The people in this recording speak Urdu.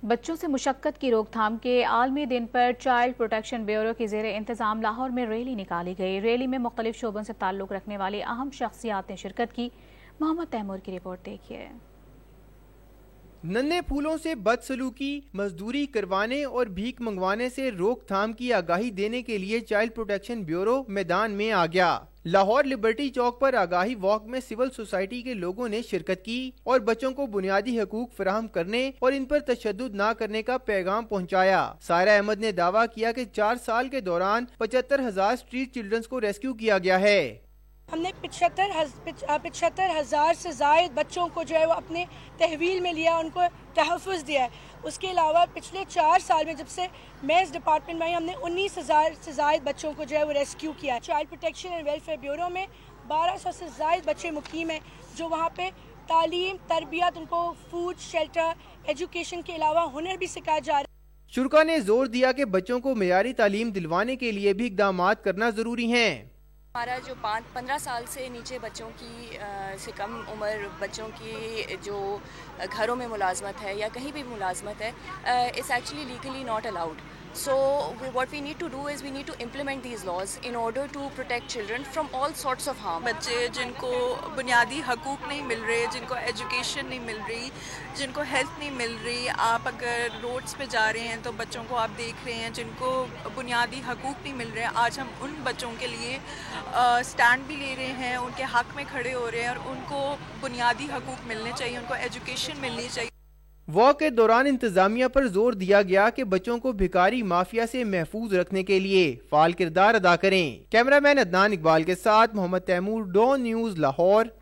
بچوں سے مشقت کی روک تھام کے عالمی دن پر چائلڈ پروٹیکشن بیورو کی زیر انتظام لاہور میں ریلی نکالی گئی۔ ریلی میں مختلف شعبوں سے تعلق رکھنے والی اہم شخصیات نے شرکت کی۔ محمد تیمور کی رپورٹ دیکھیے۔ ننھے پھولوں سے بدسلوکی، مزدوری کروانے اور بھیک منگوانے سے روک تھام کی آگاہی دینے کے لیے چائلڈ پروٹیکشن بیورو میدان میں آ گیا۔ لاہور لبرٹی چوک پر آگاہی واک میں سول سوسائٹی کے لوگوں نے شرکت کی اور بچوں کو بنیادی حقوق فراہم کرنے اور ان پر تشدد نہ کرنے کا پیغام پہنچایا۔ سائرہ احمد نے دعویٰ کیا کہ 4 سال کے دوران 75,000 اسٹریٹ چلڈرنز کو ریسکیو کیا گیا ہے۔ ہم نے 75,000 سے زائد بچوں کو جو ہے وہ اپنے تحویل میں لیا، ان کو تحفظ دیا ہے۔ اس کے علاوہ پچھلے 4 سال میں جب سے میں اس ڈپارٹمنٹ میں آئی، ہم نے 19,000 سے زائد بچوں کو جو ہے وہ ریسکیو کیا۔ Child protection and welfare bureau میں 1200 سے زائد بچے مقیم ہیں جو وہاں پہ تعلیم، تربیت، ان کو فوڈ، شیلٹر، ایجوکیشن کے علاوہ ہنر بھی سکھایا جا رہا ہے۔ شرکا نے زور دیا کہ بچوں کو معیاری تعلیم دلوانے کے لیے بھی اقدامات کرنا ضروری ہیں۔ ہمارا جو 15 سال سے نیچے بچوں کی سے کم عمر بچوں کی جو گھروں میں ملازمت ہے یا کہیں بھی ملازمت ہے، it's actually legally not allowed. So what we need to do is we need to implement these laws in order to protect children from all sorts of harm. بچے جن کو بنیادی حقوق نہیں مل رہے، جن کو ایجوکیشن نہیں مل رہی، جن کو ہیلتھ نہیں مل رہی، آپ اگر روڈز پہ جا رہے ہیں تو بچوں کو آپ دیکھ رہے ہیں جن کو بنیادی حقوق نہیں مل رہے۔ آج ہم ان بچوں کے لیے سٹینڈ بھی لے رہے ہیں، ان کے حق میں کھڑے ہو رہے ہیں اور ان کو بنیادی حقوق ملنے چاہیے، ان کو ایجوکیشن ملنی چاہیے۔ واک کے دوران انتظامیہ پر زور دیا گیا کہ بچوں کو بھکاری مافیا سے محفوظ رکھنے کے لیے فعال کردار ادا کریں۔ کیمرہ مین عدنان اقبال کے ساتھ محمد تیمور، ڈون نیوز، لاہور۔